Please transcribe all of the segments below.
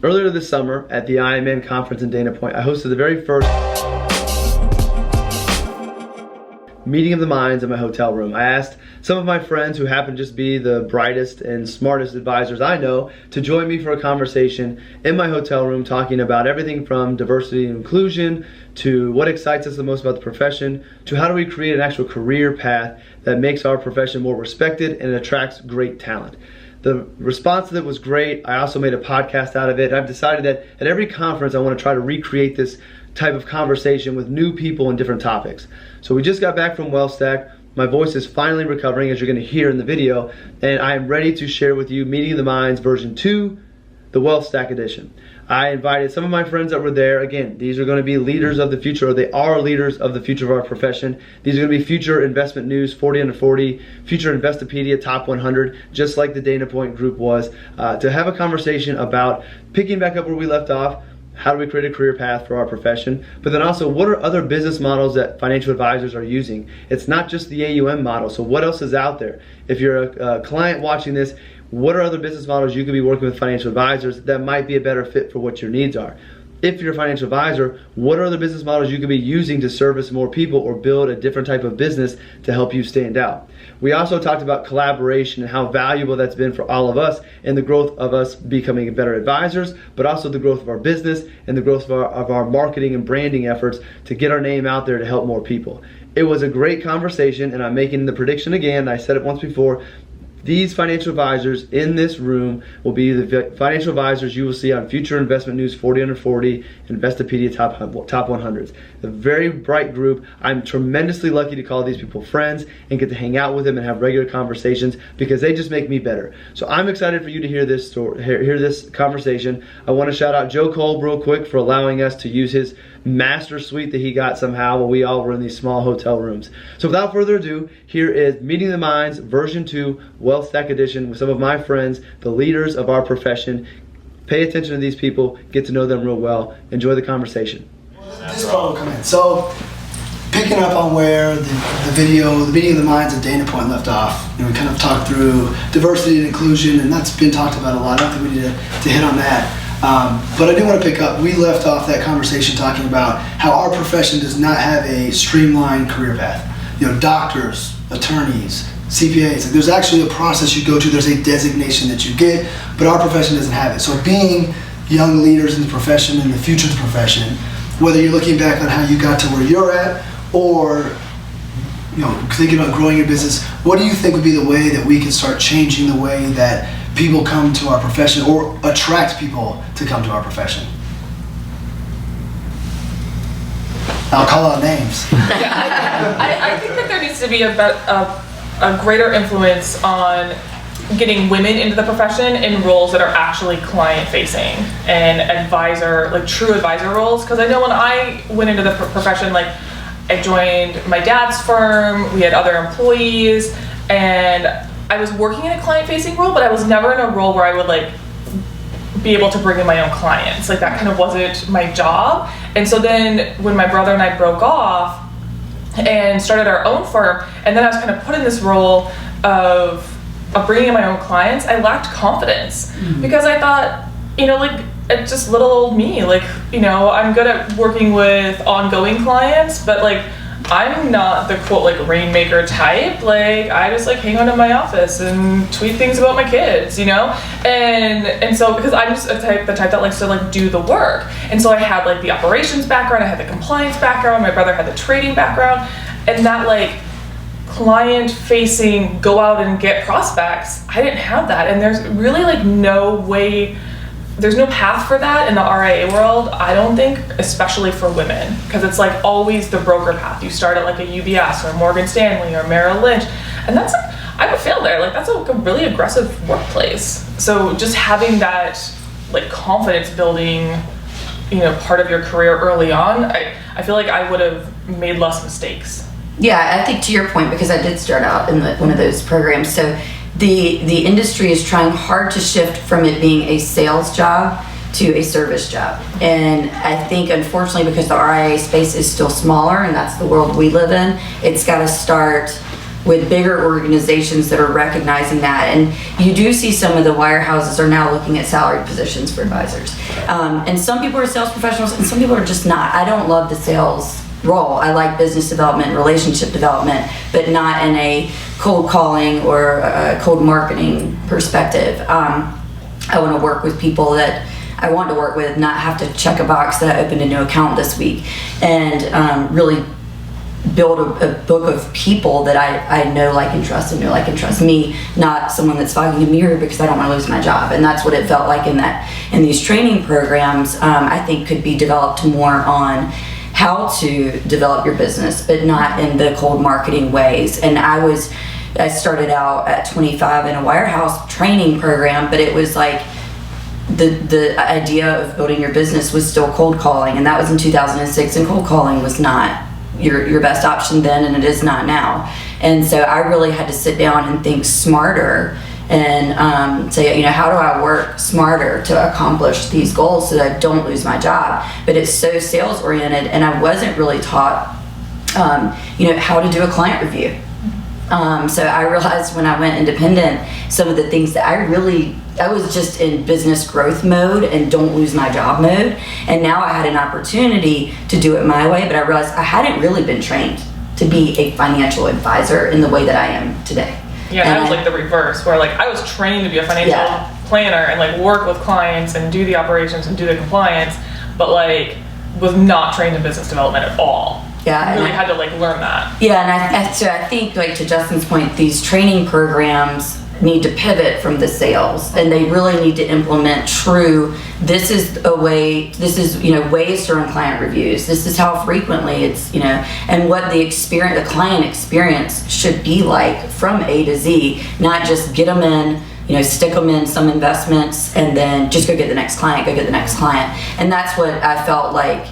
Earlier this summer at the IMN conference in Dana Point, I hosted the very first meeting of the minds in my hotel room. I asked some of my friends who happen to just be the brightest and smartest advisors I know to join me for a conversation in my hotel room, talking about everything from diversity and inclusion to what excites us the most about the profession to how do we create an actual career path that makes our profession more respected and attracts great talent. The response to it was great. I also made a podcast out of it. I've decided that at every conference I want to try to recreate this type of conversation with new people and different topics. So we just got back from WealthStack. My voice is finally recovering, as you're going to hear in the video, and I am ready to share with you Meeting of the Minds version 2, the WealthStack edition. I invited some of my friends that were there. Again, these are going to be leaders of the future, or they are leaders of the future of our profession. These are going to be future investment news, 40 under 40, future Investopedia top 100, just like the Dana Point group was, to have a conversation about picking back up where we left off. How do we create a career path for our profession? But then also, what are other business models that financial advisors are using? It's not just the AUM model, so what else is out there? If you're a client watching this, what are other business models you could be working with financial advisors that might be a better fit for what your needs are? If you're a financial advisor, what are other business models you could be using to service more people or build a different type of business to help you stand out? We also talked about collaboration and how valuable that's been for all of us and the growth of us becoming better advisors, but also the growth of our business and the growth of our marketing and branding efforts to get our name out there to help more people. It was a great conversation, and I'm making the prediction again. I said it once before. These financial advisors in this room will be the financial advisors you will see on future investment news 40 under 40 and Investopedia top 100s. A very bright group. I'm tremendously lucky to call these people friends and get to hang out with them and have regular conversations because they just make me better. So I'm excited for you to hear this story, hear this conversation. I want to shout out Joe Kolb real quick for allowing us to use his master suite that he got somehow while we all were in these small hotel rooms. So without further ado, here is Meeting the Minds version 2, WealthStack edition, with some of my friends, the leaders of our profession. Pay attention to these people, get to know them real well. Enjoy the conversation. This part will come in. So, picking up on where the video, the Meeting of the Minds at Dana Point left off, we kind of talked through diversity and inclusion, and that's been talked about a lot. I don't think we need to hit on that. But I do want to pick up, we left off that conversation talking about how our profession does not have a streamlined career path. Doctors, attorneys, CPAs, there's actually a process you go to, there's a designation that you get, but our profession doesn't have it. So being young leaders in the profession and the future of the profession, whether you're looking back on how you got to where you're at, or thinking about growing your business, what do you think would be the way that we can start changing the way that people come to our profession or attract people to come to our profession? I'll call out names. Yeah, I think that there needs to be a greater influence on getting women into the profession in roles that are actually client facing and advisor, like true advisor roles. Because I know when I went into the profession, like I joined my dad's firm, we had other employees, and I was working in a client facing role, but I was never in a role where I would be able to bring in my own clients. Like that kind of wasn't my job. And so then when my brother and I broke off and started our own firm, and then I was kind of put in this role of bringing in my own clients, I lacked confidence because I thought, it's just little old me. I'm good at working with ongoing clients, but I'm not the quote rainmaker type. I just hang out in my office and tweet things about my kids, and so because I'm just the type that likes to do the work. And so I had the operations background, I had the compliance background, my brother had the trading background, and that client facing go out and get prospects, I didn't have that. And there's really no way, there's no path for that in the RIA world, I don't think, especially for women, because it's always the broker path. You start at a UBS or Morgan Stanley or Merrill Lynch, and that's I would fail there. That's a really aggressive workplace. So just having that confidence building, part of your career early on, I feel I would have made less mistakes. Yeah, I think to your point, because I did start out in one of those programs, so the industry is trying hard to shift from it being a sales job to a service job. And I think, unfortunately, because the RIA space is still smaller and that's the world we live in, it's got to start with bigger organizations that are recognizing that. And you do see some of the wirehouses are now looking at salaried positions for advisors. And some people are sales professionals and some people are just not. I don't love the sales role. I like business development, relationship development, but not in a cold calling or a cold marketing perspective. I want to work with people that I want to work with, not have to check a box that I opened a new account this week, and really build a book of people that I know, like, and trust, and know, like, and trust me, not someone that's fogging a mirror because I don't want to lose my job. And that's what it felt like in these training programs. I think could be developed more on how to develop your business, but not in the cold marketing ways. And I started out at 25 in a wirehouse training program, but it was like the idea of building your business was still cold calling, and that was in 2006, and cold calling was not your best option then, and it is not now. And so I really had to sit down and think smarter and say, you know, how do I work smarter to accomplish these goals so that I don't lose my job? But it's so sales oriented, and I wasn't really taught, you know, how to do a client review. So I realized when I went independent, some of the things that I was just in business growth mode and don't lose my job mode. And now I had an opportunity to do it my way, but I realized I hadn't really been trained to be a financial advisor in the way that I am today. Yeah, and that was like the reverse, where like I was trained to be a financial planner and like work with clients and do the operations and do the compliance, but like was not trained in business development at all. Yeah, I really had to like learn that. Yeah, and so I think, like, to Justin's point, these training programs need to pivot from the sales, and they really need to implement true, this is, you know, ways to run client reviews. This is how frequently it's, you know, and what the client experience should be like from A to Z, not just get them in, you know, stick them in some investments and then just go get the next client. And that's what I felt like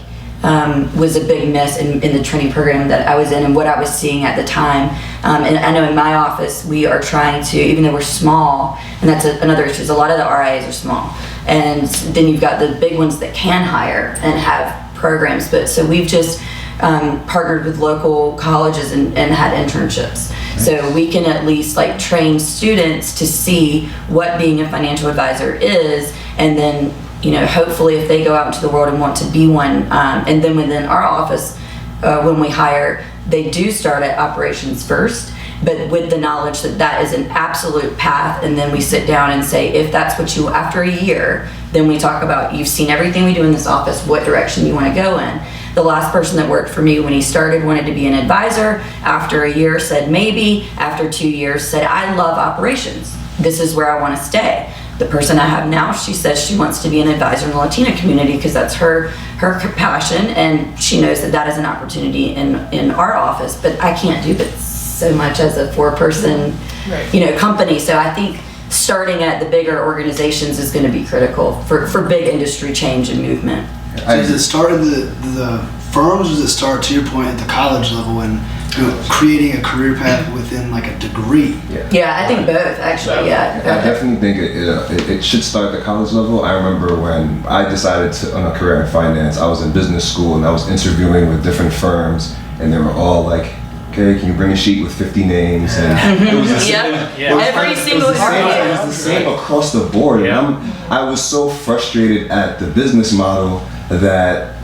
was a big miss in the training program that I was in and what I was seeing at the time. And I know in my office, we are trying to, even though we're small, and that's another issue, is a lot of the RIAs are small. And then you've got the big ones that can hire and have programs. But so we've just partnered with local colleges and had internships. So we can at least like train students to see what being a financial advisor is, and then, you know, hopefully if they go out into the world and want to be one, and then within our office, when we hire, they do start at operations first, but with the knowledge that that is an absolute path. And then we sit down and say, if that's what you, after a year, then we talk about, you've seen everything we do in this office, what direction you want to go in. The last person that worked for me when he started wanted to be an advisor. After a year said maybe. After 2 years said, I love operations. This is where I want to stay. The person I have now, she says she wants to be an advisor in the Latina community because that's her passion, and she knows that that is an opportunity in our office. But I can't do that so much as a 4-person, you know, company. So I think starting at the bigger organizations is going to be critical for big industry change and movement. So does it start in the firms, or does it start, to your point, at the college level and, you know, creating a career path within like a degree? Yeah, I think both, actually. Yeah, I definitely think it should start at the college level. I remember when I decided on a career in finance, I was in business school and I was interviewing with different firms, and they were all like, okay, can you bring a sheet with 50 names? And it was the same. Every single It was the same across the board. And I was so frustrated at the business model that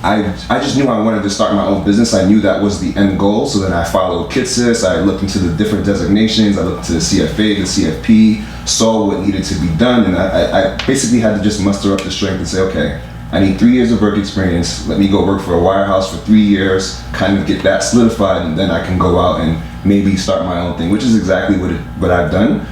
I just knew I wanted to start my own business. I knew that was the end goal. So then I followed KITSIS. I looked into the different designations. I looked into the CFA, the CFP, saw what needed to be done. And I basically had to just muster up the strength and say, okay, I need 3 years of work experience. Let me go work for a wirehouse for 3 years, kind of get that solidified, and then I can go out and maybe start my own thing, which is exactly what I've done.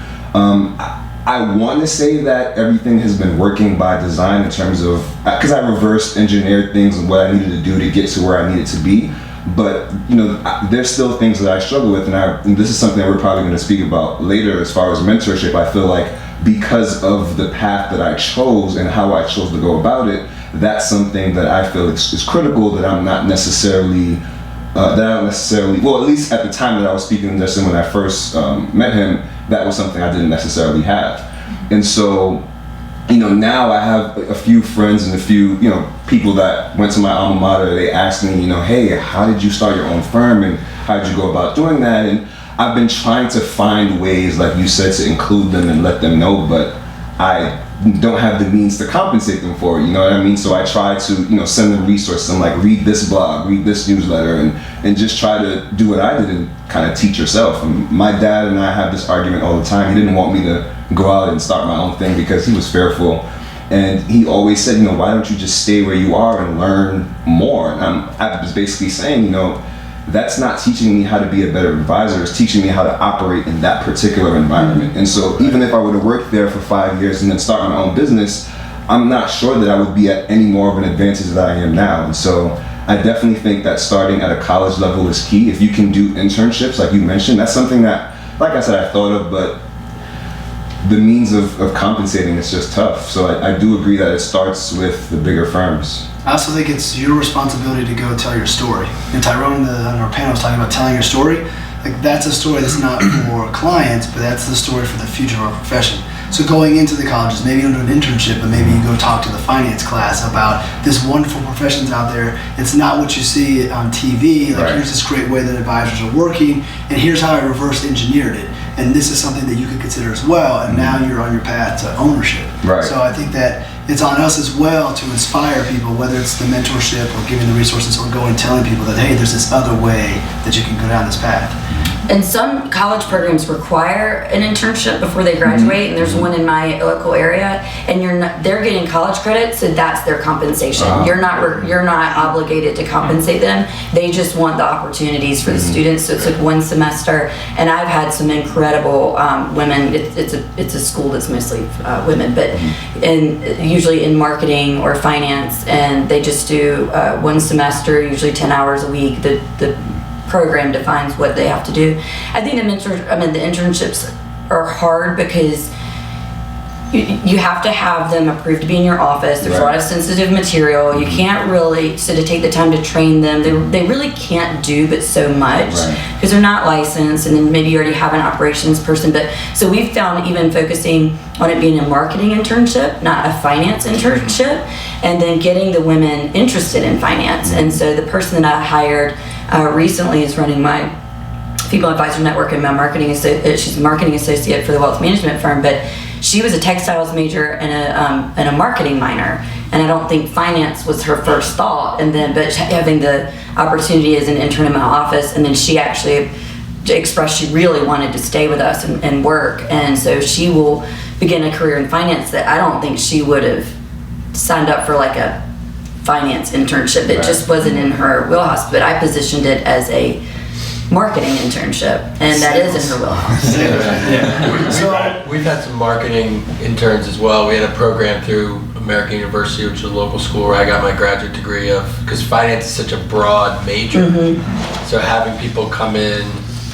I want to say that everything has been working by design in terms of, because I reverse engineered things and what I needed to do to get to where I needed to be. But, you know, there's still things that I struggle with, and this is something that we're probably going to speak about later as far as mentorship. I feel like because of the path that I chose and how I chose to go about it, that's something that I feel is critical, that I'm not necessarily, well, at least at the time that I was speaking to Justin when I first met him, that was something I didn't necessarily have. And so, you know, now I have a few friends and a few, you know, people that went to my alma mater. They asked me, you know, hey, how did you start your own firm and how did you go about doing that? And I've been trying to find ways, like you said, to include them and let them know, but I don't have the means to compensate them for it, you know what I mean? So I try to, you know, send them resources. I'm like, read this blog, read this newsletter, and just try to do what I did and kind of teach yourself. And my dad and I have this argument all the time. He didn't want me to go out and start my own thing because he was fearful. And he always said, you know, why don't you just stay where you are and learn more? And I was basically saying, you know, that's not teaching me how to be a better advisor. It's teaching me how to operate in that particular environment. And so even if I would have worked there for 5 years and then start my own business, I'm not sure that I would be at any more of an advantage than I am now. And so I definitely think that starting at a college level is key. If you can do internships, like you mentioned, that's something that, like I said, I thought of, but the means of compensating is just tough. So I do agree that it starts with the bigger firms. I also think it's your responsibility to go tell your story. And Tyrone on our panel was talking about telling your story. Like, that's a story that's not for clients, but that's the story for the future of our profession. So going into the colleges, maybe you don't do an internship, but maybe you go talk to the finance class about this wonderful professions out there. It's not what you see on TV. Like, here's this great way that advisors are working, and here's how I reverse engineered it. And this is something that you could consider as well. And now you're on your path to ownership. Right. So I think that it's on us as well to inspire people, whether it's the mentorship or giving the resources or going telling people that, hey, there's this other way that you can go down this path. And some college programs require an internship before they graduate, and there's one in my local area, and they're getting college credit, so that's their compensation. You're not obligated to compensate them. They just want the opportunities for the students. So it's like 1 semester, and I've had some incredible women. It's a school that's mostly women, but usually in marketing or finance, and they just do 1 semester, usually 10 hours a week. The program defines what they have to do. I think the internships are hard because you have to have them approved to be in your office. There's a lot of sensitive material. You can't really, so to take the time to train them, they really can't do but so much because they're not licensed, and then maybe you already have an operations person. But so we've found even focusing on it being a marketing internship, not a finance internship, and then getting the women interested in finance. And so the person that I hired recently is running my Female Advisor Network and my marketing she's a marketing associate for the wealth management firm, but she was a textiles major and a marketing minor, and I don't think finance was her first thought. And then, but having the opportunity as an intern in my office, and then she actually expressed she really wanted to stay with us and work, and so she will begin a career in finance that I don't think she would have signed up for, like a finance internship. It just wasn't in her wheelhouse, but I positioned it as a marketing internship, and that is in her wheelhouse. We've had some marketing interns as well. We had a program through American University, which is a local school where I got my graduate degree of, because finance is such a broad major. So having people come in,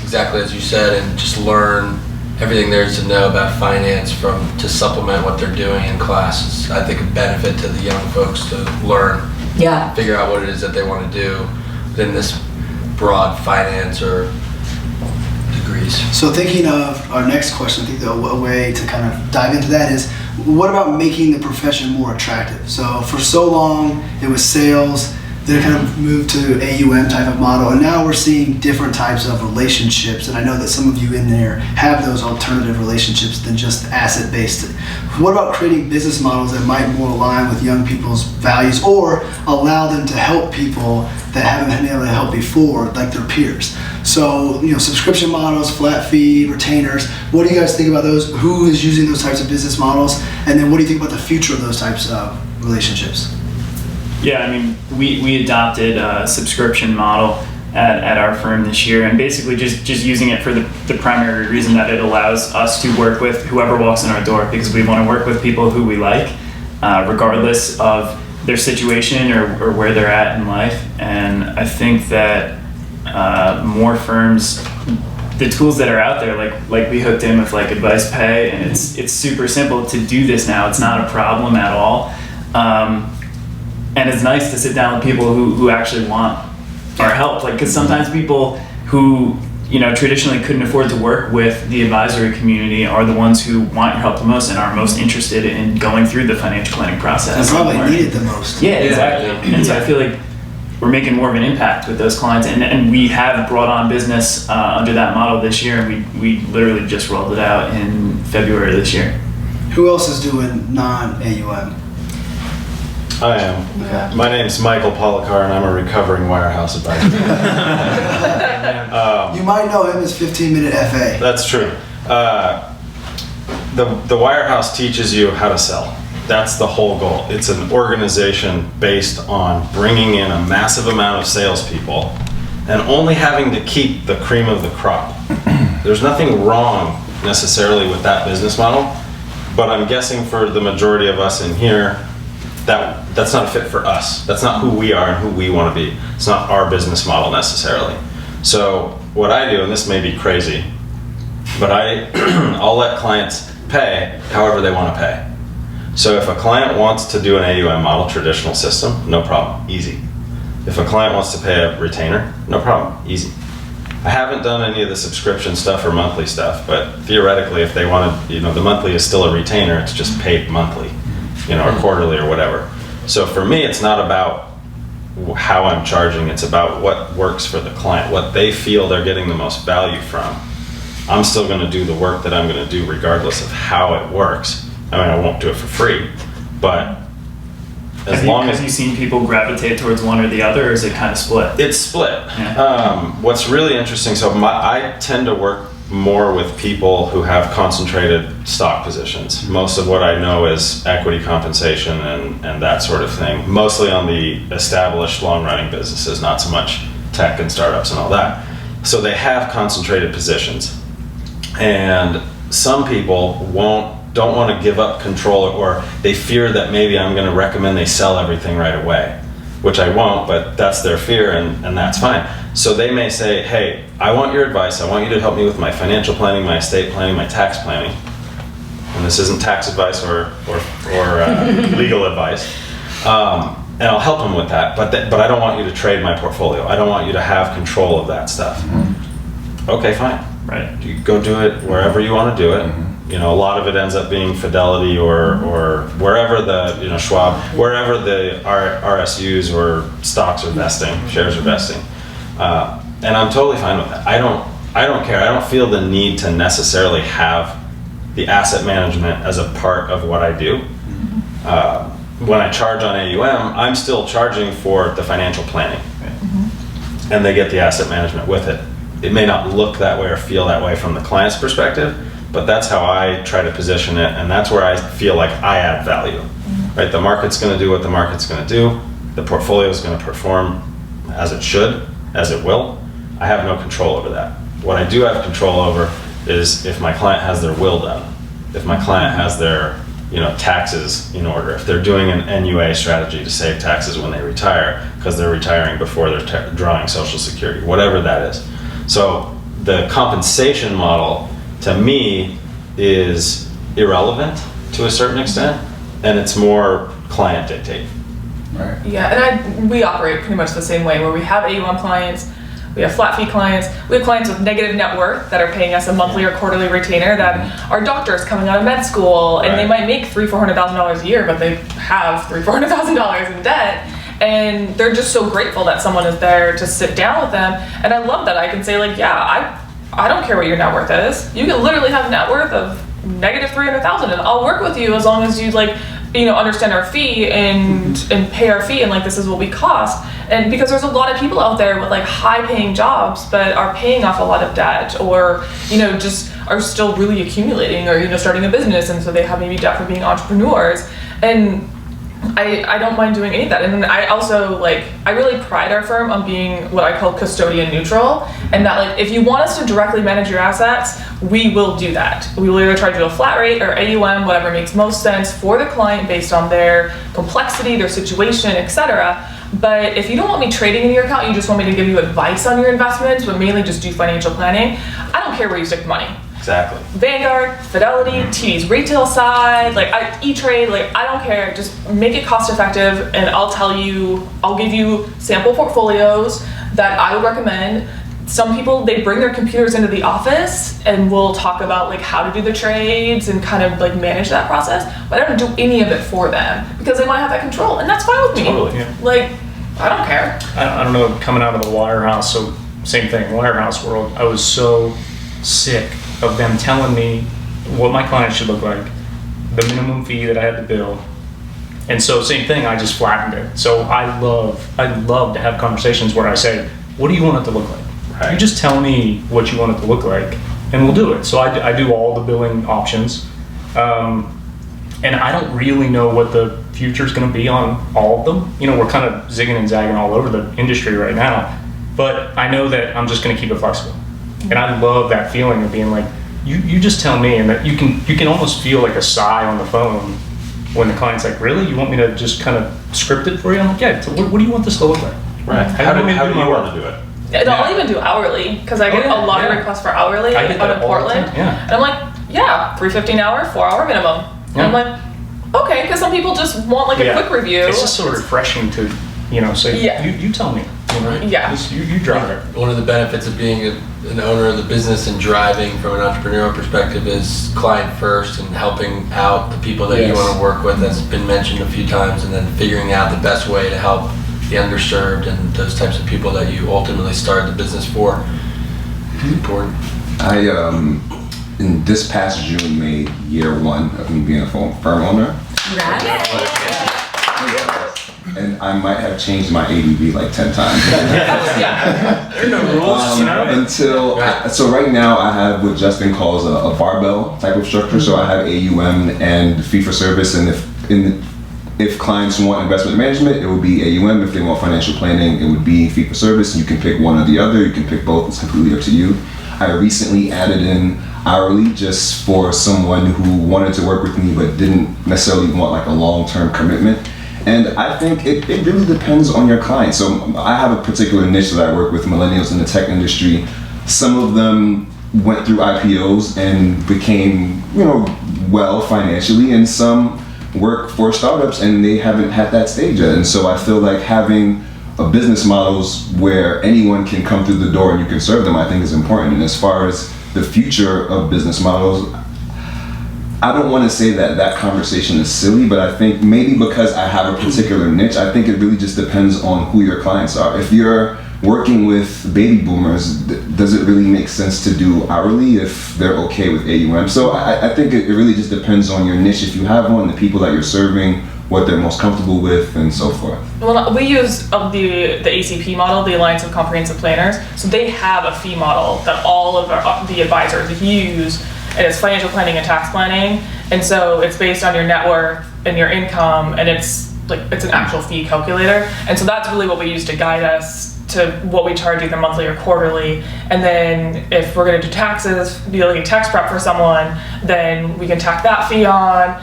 exactly as you said, and just learn everything there is to know about finance to supplement what they're doing in classes, I think a benefit to the young folks to learn, figure out what it is that they want to do within this broad finance or degrees. So thinking of our next question, I think a way to kind of dive into that is, what about making the profession more attractive? So for so long it was sales, then it kind of moved to AUM type of model, and now we're seeing different types of relationships, and I know that some of you in there have those alternative relationships than just asset-based. What about creating business models that might more align with young people's values, or allow them to help people that haven't been able to help before, like their peers? So, subscription models, flat fee, retainers. What do you guys think about those? Who is using those types of business models? And then what do you think about the future of those types of relationships? Yeah, I mean, we adopted a subscription model at our firm this year, and basically just using it for the primary reason that it allows us to work with whoever walks in our door, because we want to work with people who we like, regardless of their situation or where they're at in life. And I think that more firms, the tools that are out there, like we hooked in with like Advice Pay, and it's super simple to do this now. It's not a problem at all. And it's nice to sit down with people who actually want our help. Because sometimes people who traditionally couldn't afford to work with the advisory community are the ones who want your help the most and are most interested in going through the financial planning process. And probably need it the most. Yeah, exactly. And so I feel like we're making more of an impact with those clients, and we have brought on business under that model this year, and we literally just rolled it out in February of this year. Who else is doing non-AUM? I am. Okay. My name's Michael Polakar, and I'm a recovering wirehouse advisor. You might know him as 15-minute FA. That's true. The wirehouse teaches you how to sell. That's the whole goal. It's an organization based on bringing in a massive amount of salespeople and only having to keep the cream of the crop. There's nothing wrong necessarily with that business model, but I'm guessing for the majority of us in here, that's not a fit for us. That's not who we are and who we want to be. It's not our business model necessarily. So what I do, and this may be crazy, but I'll let clients pay however they want to pay. So if a client wants to do an AUM model, traditional system, no problem, easy. If a client wants to pay a retainer, no problem, easy. I haven't done any of the subscription stuff or monthly stuff, but theoretically if they want to, the monthly is still a retainer, it's just paid monthly, or quarterly or whatever. So for me, it's not about how I'm charging, it's about what works for the client, what they feel they're getting the most value from. I'm still going to do the work that I'm going to do regardless of how it works. I mean, I won't do it for free, but Have you seen people gravitate towards one or the other, or is it kind of split? It's split. Yeah. What's really interesting, so I tend to work more with people who have concentrated stock positions. Most of what I know is equity compensation and that sort of thing, mostly on the established long-running businesses, not so much tech and startups and all that. So they have concentrated positions. And some people don't want to give up control, or they fear that maybe I'm going to recommend they sell everything right away, which I won't, but that's their fear, and that's fine. So they may say, hey, I want your advice. I want you to help me with my financial planning, my estate planning, my tax planning. And this isn't tax advice or legal advice. And I'll help them with that, but I don't want you to trade my portfolio. I don't want you to have control of that stuff. Mm-hmm. Okay, fine. Right. You go do it wherever you want to do it. Mm-hmm. A lot of it ends up being Fidelity or wherever the, Schwab, wherever the RSUs or stocks are vesting, shares are vesting. And I'm totally fine with that. I don't care. I don't feel the need to necessarily have the asset management as a part of what I do. When I charge on AUM, I'm still charging for the financial planning. Mm-hmm. And they get the asset management with it. It may not look that way or feel that way from the client's perspective, but that's how I try to position it, and that's where I feel like I add value. Mm-hmm. Right? The market's going to do what the market's going to do. The portfolio is going to perform as it should, as it will. I have no control over that. What I do have control over is if my client has their will done, if my client has their taxes in order, if they're doing an NUA strategy to save taxes when they retire because they're retiring before they're drawing Social Security, whatever that is. So the compensation model to me is irrelevant to a certain extent, and it's more client dictate. Right. Yeah, and we operate pretty much the same way, where we have AUM clients, we have flat fee clients, we have clients with negative net worth that are paying us a monthly or quarterly retainer that are doctors coming out of med school, and they might make $300,000-$400,000 a year, but they have $300,000-$400,000 in debt. And they're just so grateful that someone is there to sit down with them. And I love that I can say, like, yeah, I don't care what your net worth is. You can literally have a net worth of negative $300,000, and I'll work with you as long as you understand our fee and pay our fee, and this is what we cost. And because there's a lot of people out there with high paying jobs but are paying off a lot of debt, or just are still really accumulating, or starting a business, and so they have maybe debt for being entrepreneurs. And I don't mind doing any of that. And then I also I really pride our firm on being what I call custodian neutral, and that if you want us to directly manage your assets, we will do that. We will either charge you a flat rate or AUM, whatever makes most sense for the client based on their complexity, their situation, etc. But if you don't want me trading in your account, you just want me to give you advice on your investments, but mainly just do financial planning, I don't care where you stick the money. Exactly. Vanguard, Fidelity, TD's retail side, E-Trade, I don't care. Just make it cost effective, and I'll give you sample portfolios that I would recommend. Some people, they bring their computers into the office and we'll talk about how to do the trades and kind of manage that process, but I don't do any of it for them because they want to have that control, and that's fine with me. Totally. Yeah. I don't care. I don't know, coming out of the wirehouse, so same thing, wirehouse world, I was so sick of them telling me what my clients should look like, the minimum fee that I had to bill. And so same thing, I just flattened it. So I love to have conversations where I say, what do you want it to look like? Right. You just tell me what you want it to look like, and we'll do it. So I do all the billing options. And I don't really know what the future's gonna be on all of them. You know, we're kind of zigging and zagging all over the industry right now, but I know that I'm just gonna keep it flexible. And I love that feeling of being like, you just tell me, and that you can almost feel like a sigh on the phone when the client's like, really? You want me to just kind of script it for you? I'm like, yeah, so what do you want this to look like? Right. How do you want to do it? I'll even do hourly, because I get a lot of requests for hourly I get out that in all the Portland. time, yeah. And I'm like, yeah, $3.50 an hour, 4 hour minimum. And I'm like, okay, because some people just want like a quick review. It's just so refreshing to, you know, say, you tell me. You know, Yeah. just you drive it. One of the benefits of being an owner of the business and driving from an entrepreneurial perspective is client first and helping out the people that you Yes. want to work with. That's been mentioned a few times, and then figuring out the best way to help the underserved and those types of people that you ultimately started the business for. It's important. In this past June made year 1 of me being a firm owner. And I might have changed my ADV like 10 times. Yeah. There are no rules, you know? So right now I have what Justin calls a barbell type of structure. So I have AUM and fee for service, and if clients want investment management, it would be AUM. If they want financial planning, it would be fee for service. And you can pick one or the other. You can pick both. It's completely up to you. I recently added in hourly just for someone who wanted to work with me but didn't necessarily want like a long-term commitment. And I think it really depends on your client. So I have a particular niche that I work with, millennials in the tech industry. Some of them went through IPOs and became, well financially, and some work for startups and they haven't had that stage yet. And so I feel like having a business models where anyone can come through the door and you can serve them, I think is important. And as far as the future of business models, I don't want to say that conversation is silly, but I think maybe because I have a particular niche, I think it really just depends on who your clients are. If you're working with baby boomers, does it really make sense to do hourly if they're okay with AUM? So I think it really just depends on your niche. If you have one, the people that you're serving, what they're most comfortable with, and so forth. Well, we use the ACP model, the Alliance of Comprehensive Planners. So they have a fee model that all of the advisors use, and it's financial planning and tax planning. And so it's based on your net worth and your income, and it's an actual fee calculator. And so that's really what we use to guide us to what we charge either monthly or quarterly. And then if we're gonna do taxes, be like a tax prep for someone, then we can tack that fee on.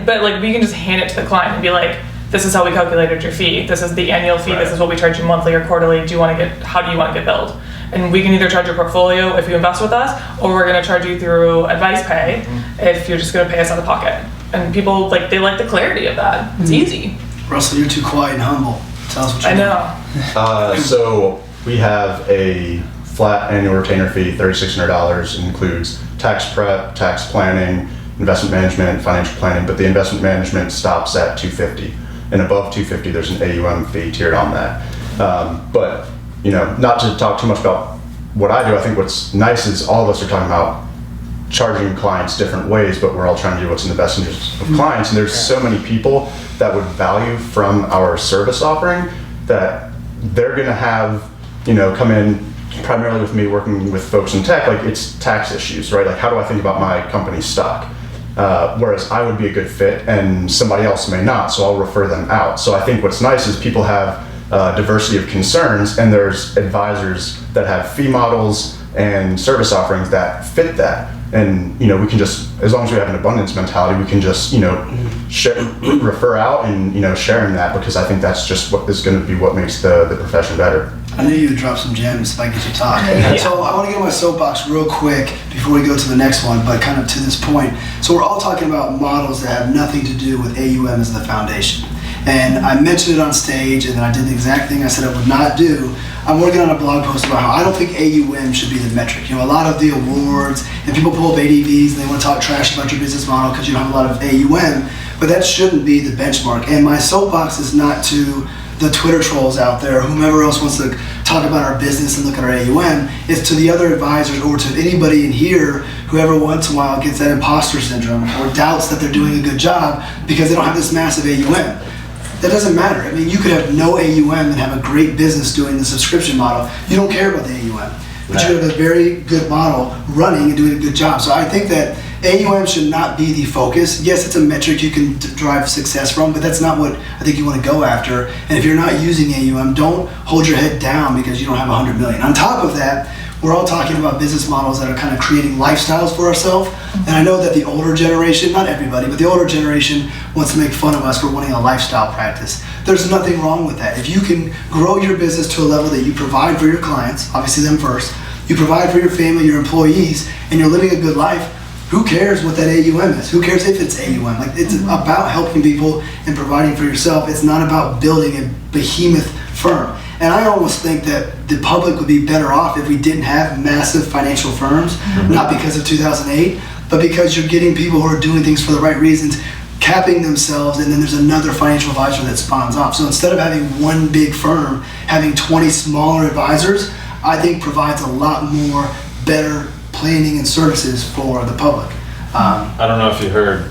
But we can just hand it to the client and be like, this is how we calculated your fee. This is the annual fee. Right. This is what we charge you monthly or quarterly. How do you want to get billed? And we can either charge your portfolio if you invest with us, or we're gonna charge you through advice pay if you're just gonna pay us out of pocket. And people they like the clarity of that. It's easy. Russell, you're too quiet and humble. Tell us what you I know. So we have a flat annual retainer fee, $3,600. It includes tax prep, tax planning, investment management, financial planning, but the investment management stops at $250. And above $250, there's an AUM fee tiered on that. But not to talk too much about what I do, I think what's nice is all of us are talking about charging clients different ways, but we're all trying to do what's in the best interest of clients. And there's so many people that would value from our service offering that they're gonna have, come in primarily with me working with folks in tech, it's tax issues, right? How do I think about my company's stock? Whereas I would be a good fit and somebody else may not, so I'll refer them out. So I think what's nice is people have diversity of concerns, and there's advisors that have fee models and service offerings that fit that. And we can just, as long as we have an abundance mentality, we can just refer out and sharing that, because I think that's just what is going to be what makes the profession better. I knew you would drop some gems if I get you talk. So I want to get on my soapbox real quick before we go to the next one, but kind of to this point. So we're all talking about models that have nothing to do with AUM as the foundation. And I mentioned it on stage, and then I did the exact thing I said I would not do. I'm working on a blog post about how I don't think AUM should be the metric. A lot of the awards, and people pull up ADVs and they want to talk trash about your business model because you don't have a lot of AUM, but that shouldn't be the benchmark. And my soapbox is not to the Twitter trolls out there, whomever else wants to talk about our business and look at our AUM, is to the other advisors or to anybody in here who every once in a while gets that imposter syndrome or doubts that they're doing a good job because they don't have this massive AUM. That doesn't matter. I mean, you could have no AUM and have a great business doing the subscription model. You don't care about the AUM, but you have a very good model running and doing a good job. So I think that AUM should not be the focus. Yes, it's a metric you can drive success from, but that's not what I think you want to go after. And if you're not using AUM, don't hold your head down because you don't have 100 million. On top of that, we're all talking about business models that are kind of creating lifestyles for ourselves. And I know that the older generation, not everybody, but the older generation wants to make fun of us for wanting a lifestyle practice. There's nothing wrong with that. If you can grow your business to a level that you provide for your clients, obviously them first, you provide for your family, your employees, and you're living a good life, who cares what that AUM is? Who cares if it's AUM? Like, it's about helping people and providing for yourself. It's not about building a behemoth firm. And I almost think that the public would be better off if we didn't have massive financial firms, not because of 2008, but because you're getting people who are doing things for the right reasons, capping themselves, and then there's another financial advisor that spawns off. So instead of having one big firm, having 20 smaller advisors, I think provides a lot more better planning and services for the public. I don't know if you heard,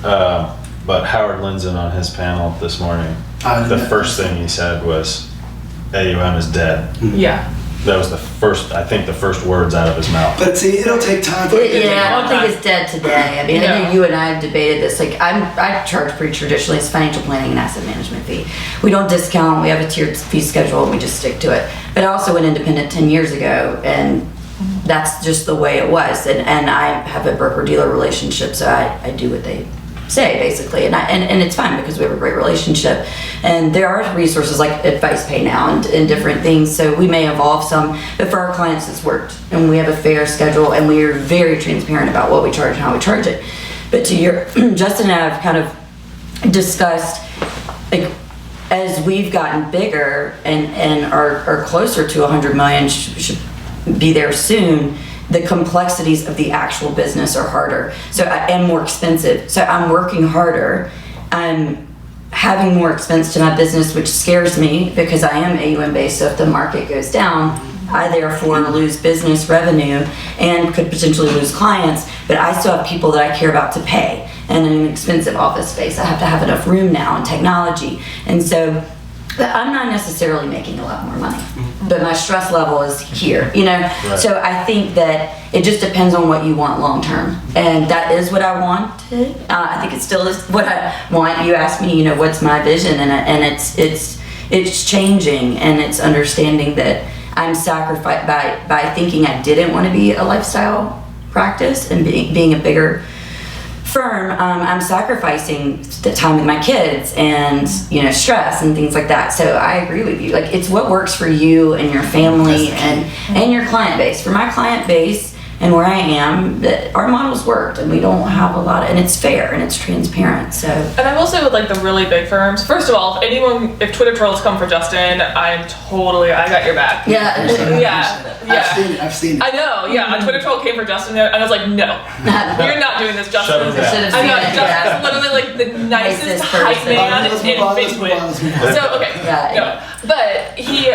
but Howard Lindzen on his panel this morning, the first thing he said was, AUM is dead. Yeah. That was the first words out of his mouth. But see, it'll take time for I don't think it's dead today. I mean, I know you and I have debated this. Like, I charge pretty traditionally. It's financial planning and asset management fee. We don't discount. We have a tiered fee schedule, and we just stick to it. But I also went independent 10 years ago, and that's just the way it was. And I have a broker-dealer relationship, so I do what they say, basically, and it's fine because we have a great relationship, and there are resources like Advice Pay now and different things, so we may evolve some, but for our clients it's worked, and we have a fair schedule, and we are very transparent about what we charge and how we charge it. But to your Justin and I have kind of discussed, like, as we've gotten bigger and are closer to 100 million, should be there soon, the complexities of the actual business are harder, and more expensive. So I'm working harder. I'm having more expense to my business, which scares me because I am AUM based. So if the market goes down, I therefore lose business revenue and could potentially lose clients. But I still have people that I care about to pay, and an expensive office space. I have to have enough room now and technology, and so I'm not necessarily making a lot more money, but my stress level is here, you know? Right. So I think that it just depends on what you want long term. And that is what I wanted. I think it still is what I want. You asked me, you know, what's my vision? And it's changing, and it's understanding that I'm sacrificed by thinking I didn't want to be a lifestyle practice and being a bigger firm. I'm sacrificing the time with my kids and, you know, stress and things like that. So I agree with you. Like, it's what works for you and your family and your client base. For my client base and where I am, our models worked, and we don't have a lot of, and it's fair and it's transparent. So. And I will say with like the really big firms, first of all, if Twitter trolls come for Justin, I got your back. Yeah. Yeah. I've seen it. I know, yeah. A Twitter troll came for Justin, and I was like, no, you're not doing this, Justin. I know, Justin's literally like the nicest hype man in Facebook. So, okay, but he,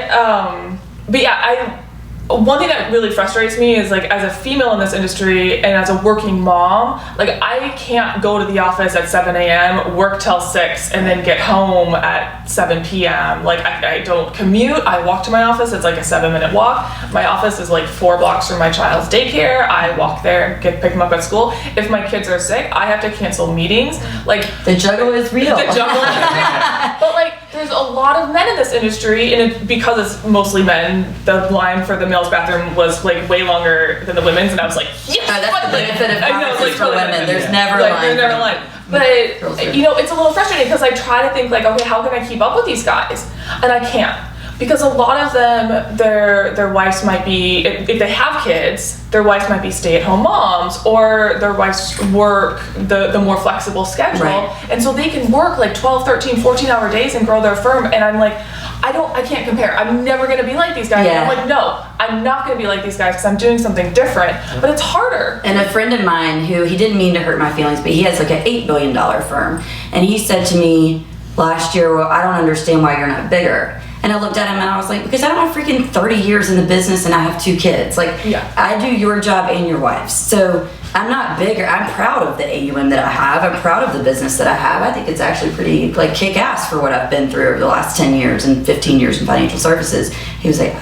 but yeah, one thing that really frustrates me is, like, as a female in this industry and as a working mom, like, I can't go to the office at 7 a.m., work till 6, and then get home at 7 p.m. Like, I don't commute. I walk to my office. It's like a 7-minute walk. My office is like 4 blocks from my child's daycare. I walk there and pick them up at school. If my kids are sick, I have to cancel meetings. Like, the juggle is real. The juggle is real. But, like, there's a lot of men in this industry, and because it's mostly men, the line for the male's bathroom was like way longer than the women's, and I was like, yes! That's the benefit of conferences for women. There's never a line. There's never a line. But, you know, it's a little frustrating because I try to think, like, okay, how can I keep up with these guys? And I can't. Because a lot of them, their wives might be, if they have kids, their wives might be stay-at-home moms, or their wives work the more flexible schedule. Right. And so they can work like 12, 13, 14-hour days and grow their firm. And I'm like, I can't compare. I'm never going to be like these guys. Yeah. And I'm like, no, I'm not going to be like these guys because I'm doing something different. But it's harder. And a friend of mine who, he didn't mean to hurt my feelings, but he has like an $8 billion firm. And he said to me last year, well, I don't understand why you're not bigger. And I looked at him and I was like, because I don't have freaking 30 years in the business and I have 2 kids. Like, Yeah. I do your job and your wife's. So I'm not bigger. I'm proud of the AUM that I have. I'm proud of the business that I have. I think it's actually pretty like kick ass for what I've been through over the last 10 years and 15 years in financial services. He was like,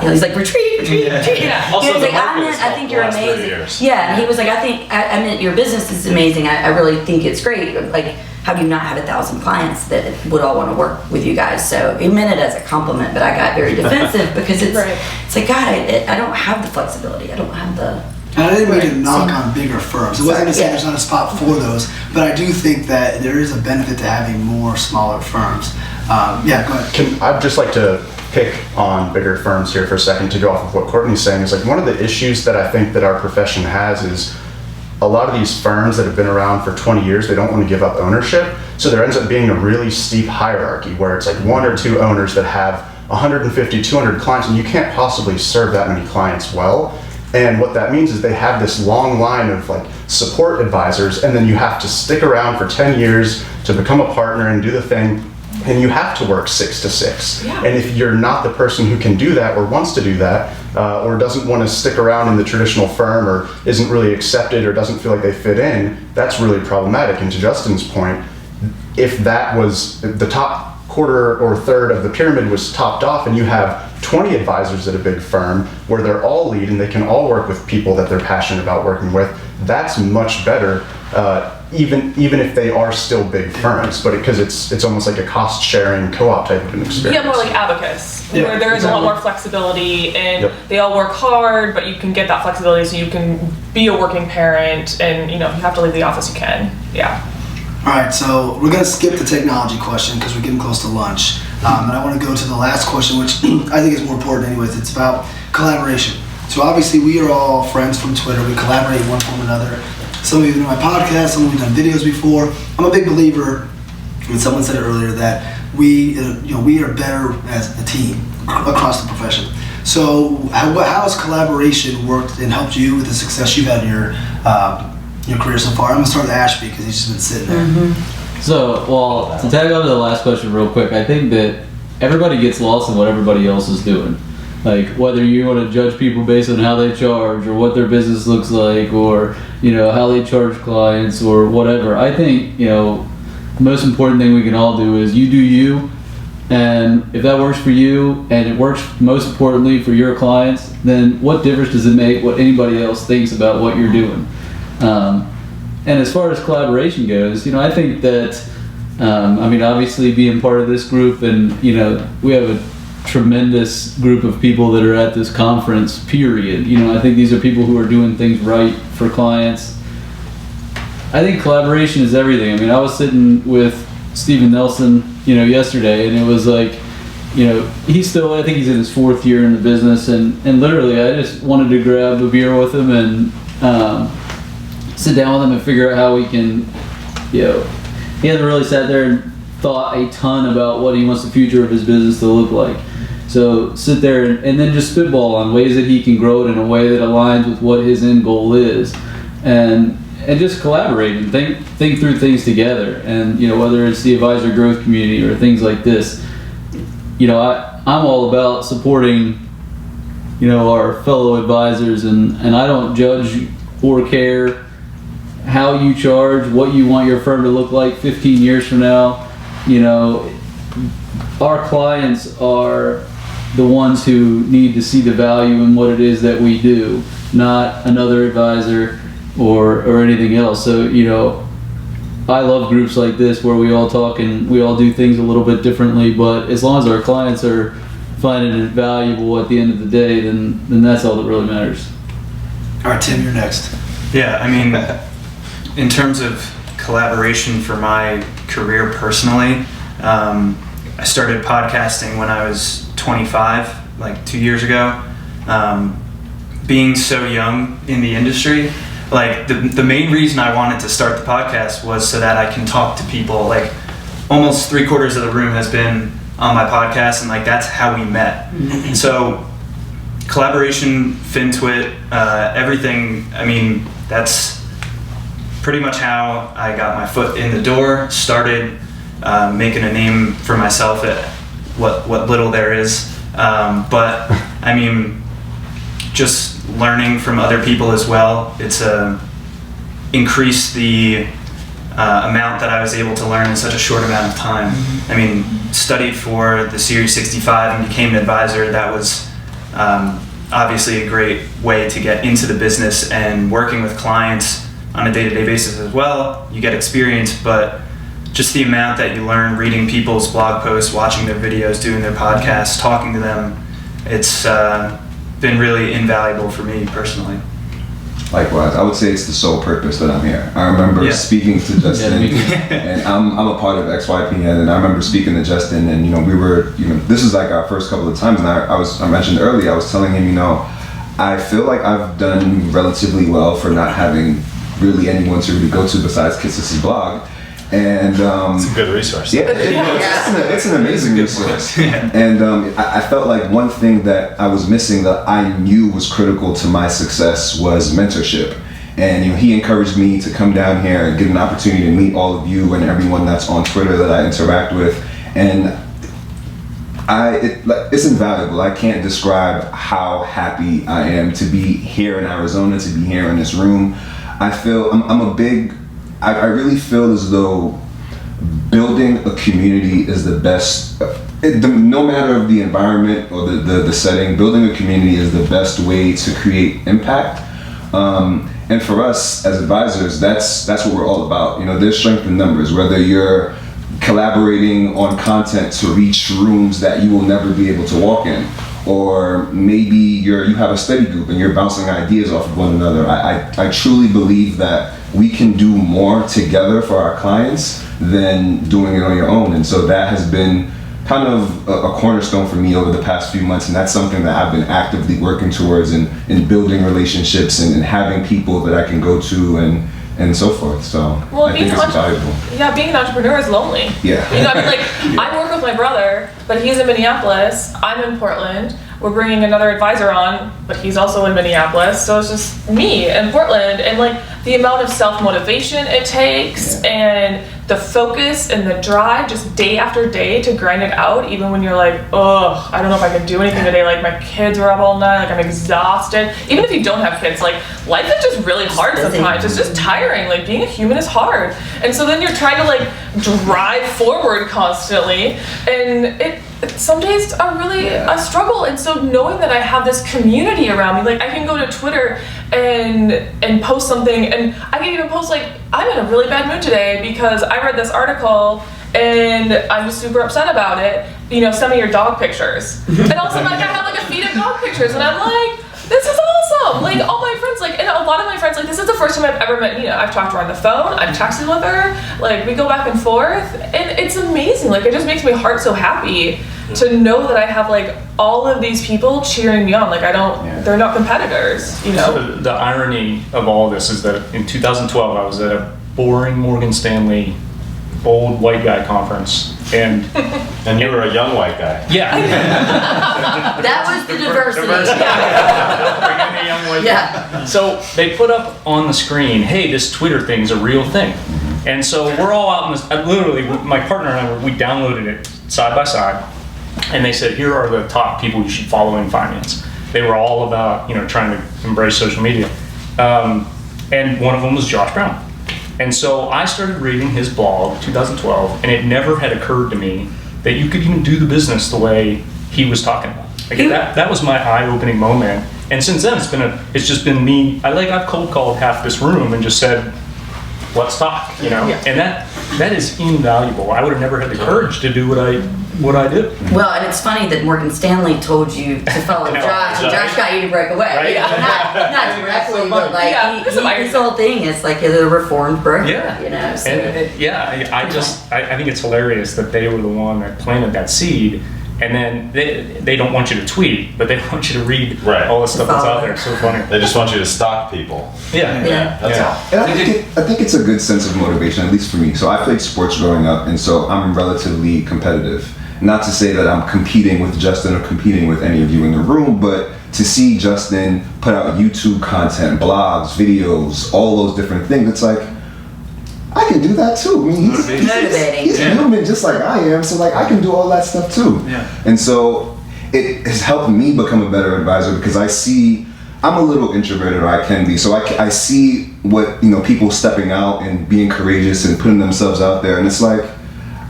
he's like, retreat. Yeah. He was like, I think you're amazing. Yeah. And he was like, I meant your business is amazing. I really think it's great. Like, how do you not have 1,000 clients that would all want to work with you guys? So he meant it as a compliment, but I got very defensive because it's like, God, I don't have the flexibility. I don't have the... And I didn't mean to knock on bigger firms. It wasn't to say there's not a spot for those, but I do think that there is a benefit to having more smaller firms. Yeah, go ahead. I'd just like to pick on bigger firms here for a second to go off of what Courtney's saying. Is like one of the issues that I think that our profession has is a lot of these firms that have been around for 20 years, they don't want to give up ownership. So there ends up being a really steep hierarchy where it's like 1 or 2 owners that have 150, 200 clients, and you can't possibly serve that many clients well. And what that means is they have this long line of like support advisors, and then you have to stick around for 10 years to become a partner and do the thing, and you have to work 6 to 6. Yeah. And if you're not the person who can do that or wants to do that, or doesn't want to stick around in the traditional firm or isn't really accepted or doesn't feel like they fit in, that's really problematic. And to Justin's point, if that was the top quarter or third of the pyramid was topped off and you have 20 advisors at a big firm where they're all lead and they can all work with people that they're passionate about working with, that's much better, even if they are still big firms, but because it's almost like a cost sharing co-op type of an experience. Yeah, more like Abacus, where there is a lot more flexibility and they all work hard, but you can get that flexibility so you can be a working parent and you have to leave the office, you can. Yeah. All right, so we're going to skip the technology question because we're getting close to lunch. And I want to go to the last question, which I think is more important anyways. It's about collaboration. So obviously we are all friends from Twitter. We collaborate in one form or another. Some of you know my podcast, some of you have done videos before. I'm a big believer, and someone said it earlier, that we are better as a team across the profession. So how has collaboration worked and helped you with the success you've had in your career so far? I'm gonna start with Ashby because he's just been sitting there. So, well, to tag on to the last question real quick, I think that everybody gets lost in what everybody else is doing. Like, whether you want to judge people based on how they charge or what their business looks like or, how they charge clients or whatever. I think, the most important thing we can all do is you do you. And if that works for you and it works most importantly for your clients, then what difference does it make what anybody else thinks about what you're doing? And as far as collaboration goes, I think that, obviously being part of this group and, we have a tremendous group of people that are at this conference, period. I think these are people who are doing things right for clients. I think collaboration is everything. I was sitting with Steven Nelson, yesterday, and it was like, I think he's in his 4th year in the business, and literally I just wanted to grab a beer with him and sit down with him and figure out how we can, he hasn't really sat there and thought a ton about what he wants the future of his business to look like. So sit there and then just spitball on ways that he can grow it in a way that aligns with what his end goal is, and just collaborate and think through things together. And whether it's the advisor growth community or things like this, I'm all about supporting our fellow advisors, and I don't judge or care how you charge, what you want your firm to look like 15 years from now. Our clients are the ones who need to see the value in what it is that we do, not another advisor or anything else. So, I love groups like this where we all talk and we all do things a little bit differently, but as long as our clients are finding it valuable at the end of the day, then that's all that really matters. All right, Tim, you're next. Yeah, in terms of collaboration for my career personally, I started podcasting when I was 25, like 2 years ago. Being so young in the industry, like the main reason I wanted to start the podcast was so that I can talk to people. Like almost 3/4 of the room has been on my podcast, and like that's how we met. So collaboration, FinTwit, everything, that's pretty much how I got my foot in the door, started making a name for myself what little there is. But I mean, just learning from other people as well. It's increased the amount that I was able to learn in such a short amount of time. I mean, studied for the Series 65 and became an advisor. That was obviously a great way to get into the business and working with clients on a day-to-day basis as well. You get experience, but just the amount that you learn reading people's blog posts, watching their videos, doing their podcasts, talking to them, it's been really invaluable for me personally. Likewise, I would say it's the sole purpose that I'm here. I remember speaking to Justin, and I'm a part of XYPN, and I remember speaking to Justin, and we were, this is like our first couple of times, and I mentioned earlier, I was telling him, I feel like I've done relatively well for not having really anyone to really go to besides Kitsis's blog. And it's a good resource. Yeah, it's an amazing resource. And I felt like one thing that I was missing that I knew was critical to my success was mentorship. And he encouraged me to come down here and get an opportunity to meet all of you and everyone that's on Twitter that I interact with. And it's invaluable. I can't describe how happy I am to be here in Arizona, to be here in this room. I feel I really feel as though building a community is the best, no matter of the environment or the setting, building a community is the best way to create impact. And for us as advisors, that's what we're all about. There's strength in numbers, whether you're collaborating on content to reach rooms that you will never be able to walk in, or maybe you have a study group and you're bouncing ideas off of one another. I truly believe that we can do more together for our clients than doing it on your own. And so that has been kind of a cornerstone for me over the past few months, and that's something that I've been actively working towards in building relationships and having people that I can go to and so forth. So I think it's valuable. Yeah, being an entrepreneur is lonely. Yeah. I work with my brother, but he's in Minneapolis. I'm in Portland. We're bringing another advisor on, but he's also in Minneapolis. So it's just me in Portland, and the amount of self-motivation it takes and the focus and the drive just day after day to grind it out, even when you're like, oh, I don't know if I can do anything today. My kids are up all night, I'm exhausted. Even if you don't have kids, life is just really hard sometimes. It's just tiring. Being a human is hard. And so then you're trying to drive forward constantly, and some days are really a struggle. And so knowing that I have this community around me, I can go to Twitter and post something, and I can even post I'm in a really bad mood today because I read this article and I'm super upset about it. Send me your dog pictures. And also I have a feed of dog pictures, and I'm like, this is awesome. All my friends, and a lot of my friends, this is the first time I've ever met Nina. I've talked to her on the phone, I've texted with her, we go back and forth, and it's amazing. It just makes my heart so happy to know that I have all of these people cheering me on. They're not competitors, So the irony of all this is that in 2012, I was at a boring Morgan Stanley old white guy conference, and you were a young white guy. Yeah. That was the diversity. Bring in the young white guy. So they put up on the screen, hey, this Twitter thing's a real thing. And so we're all out in this, literally, my partner and I, we downloaded it side by side, and they said, here are the top people you should follow in finance. They were all about, trying to embrace social media. And one of them was Josh Brown. And so I started reading his blog, 2012, and it never had occurred to me that you could even do the business the way he was talking about. That was my eye-opening moment. And since then, it's just been me. I've cold called half this room and just said, let's talk, And that is invaluable. I would have never had the courage to do what I do. Well, and it's funny that Morgan Stanley told you to follow Josh, and Josh got you to break away. Right? Not directly, but his whole thing is a reformed broker. Yeah. So. I think it's hilarious that they were the one that planted that seed. And then they don't want you to tweet, but they want you to read all the stuff that's out there. It's so funny. They just want you to stalk people. Yeah. That's all. And I think it's a good sense of motivation, at least for me. So I played sports growing up, and so I'm relatively competitive. Not to say that I'm competing with Justin or competing with any of you in the room, but to see Justin put out YouTube content, blogs, videos, all those different things, it's I can do that too. I mean, he's human just like I am, so like I can do all that stuff too. Yeah. And so it has helped me become a better advisor because I'm a little introverted, or I can be, so I see what, people stepping out and being courageous and putting themselves out there, and it's like,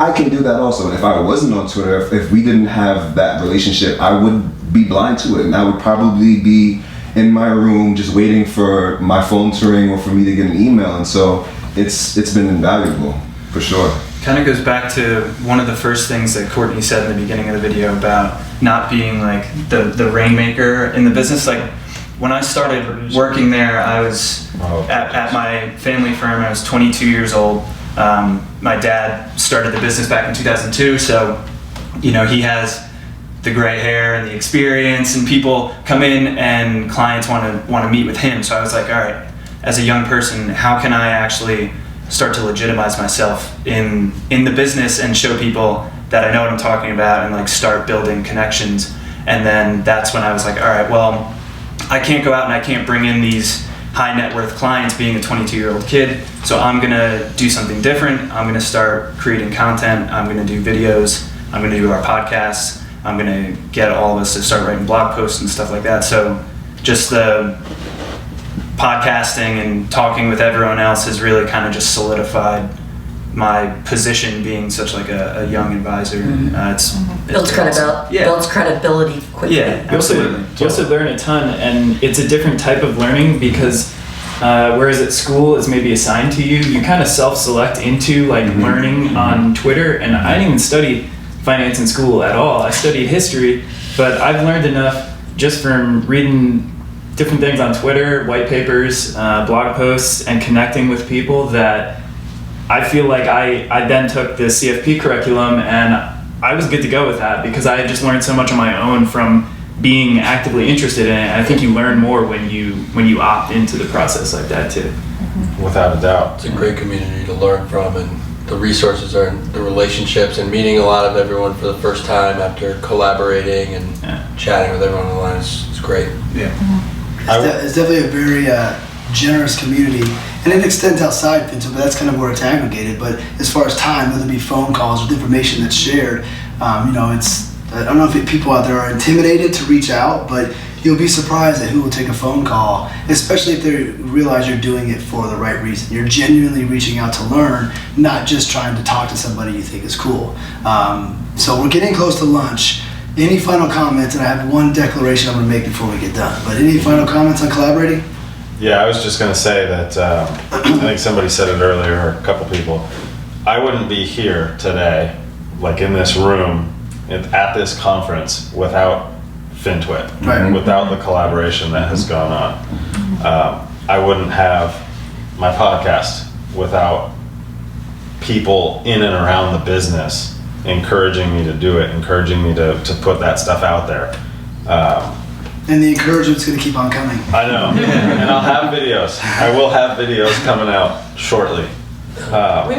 I can do that also. And if I wasn't on Twitter, if we didn't have that relationship, I would be blind to it, and I would probably be in my room just waiting for my phone to ring or for me to get an email. And so it's been invaluable for sure. Kind of goes back to one of the first things that Courtney said in the beginning of the video about not being like the rainmaker in the business. Like when I started working there, I was at my family firm. I was 22 years old. My dad started the business back in 2002, so he has the gray hair and the experience, and people come in and clients want to meet with him. So I was like, all right, as a young person, how can I actually start to legitimize myself in the business and show people that I know what I'm talking about, and like start building connections. And then that's when I was like, all right, well, I can't go out and I can't bring in these high net worth clients being a 22-year-old kid, so I'm gonna do something different. I'm gonna start creating content. I'm gonna do videos. I'm gonna do our podcasts. I'm gonna get all of us to start writing blog posts and stuff like that. So just the podcasting and talking with everyone else has really kind of just solidified my position being such like a young advisor. Builds credibility quickly. Yeah, absolutely. You also learn a ton, and it's a different type of learning because whereas at school is maybe assigned to you, you kind of self-select into like learning on Twitter. And I didn't even study finance in school at all. I studied history, but I've learned enough just from reading different things on Twitter, white papers, blog posts, and connecting with people that I feel like I then took the CFP curriculum and I was good to go with that because I had just learned so much on my own from being actively interested in it. And I think you learn more when you opt into the process like that too. Without a doubt. It's a great community to learn from, and the resources are the relationships and meeting a lot of everyone for the first time after collaborating and chatting with everyone online is great. Yeah. It's definitely a very generous community, and it extends outside FinTech, but that's kind of where it's aggregated. But as far as time, whether it be phone calls or the information that's shared, it's, I don't know if people out there are intimidated to reach out, but you'll be surprised at who will take a phone call, especially if they realize you're doing it for the right reason. You're genuinely reaching out to learn, not just trying to talk to somebody you think is cool. So we're getting close to lunch. Any final comments? And I have one declaration I'm going to make before we get done. But any final comments on collaborating? Yeah, I was just going to say that I think somebody said it earlier, or a couple people. I wouldn't be here today, like in this room, at this conference, without FinTwit, without the collaboration that has gone on. I wouldn't have my podcast without people in and around the business encouraging me to do it, encouraging me to put that stuff out there. And the encouragement's going to keep on coming. I know, and I'll have videos. I will have videos coming out shortly. We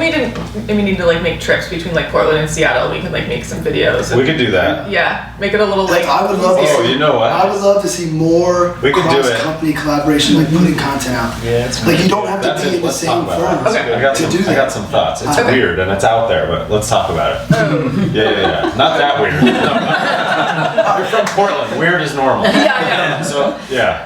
need to like make trips between like Portland and Seattle. We could like make some videos. We could do that. Yeah, make it a little like. I would love to see, you know what? I would love to see more cross-company collaboration, like putting content out. Yeah, it's like you don't have to be in the same firm I got some thoughts. It's weird and it's out there, but let's talk about it. Yeah. Not that weird. You're from Portland. Weird is normal. Yeah. So Yeah.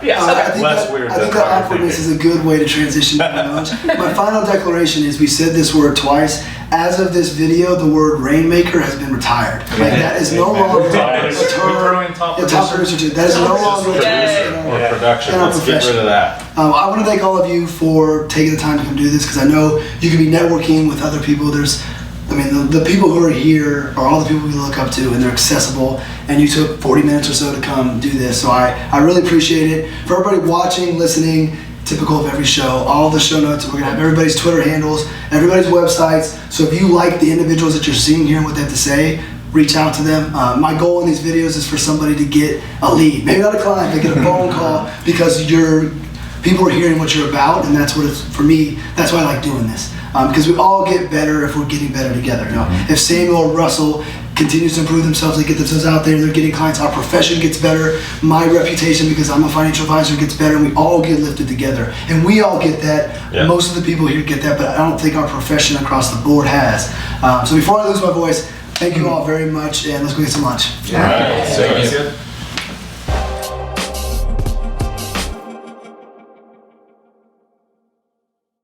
Less weird. I think that awkwardness is a good way to transition to lunch. My final declaration is: we said this word twice. As of this video, the word rainmaker has been retired. Like that is no longer a term. Top producer too. That is no longer a term or production. in our Let's get rid of that. I want to thank all of you for taking the time to come do this, because I know you could be networking with other people. The people who are here are all the people we look up to, and they're accessible, and you took 40 minutes or so to come do this, so I really appreciate it. For everybody watching, listening, typical of every show, all the show notes, we're going to have everybody's Twitter handles, everybody's websites, so if you like the individuals that you're seeing here and what they have to say, reach out to them. My goal in these videos is for somebody to get a lead, maybe not a client, but get a phone call, because people are hearing what you're about, and that's what it's, for me, that's why I like doing this. Because we all get better if we're getting better together. If Samuel or Russell continues to improve themselves, they get themselves out there, they're getting clients, our profession gets better, my reputation because I'm a financial advisor gets better, and we all get lifted together. And we all get that. Yeah. Most of the people here get that, but I don't think our profession across the board has. So before I lose my voice, thank you all very much, and let's go get some lunch. All right. So,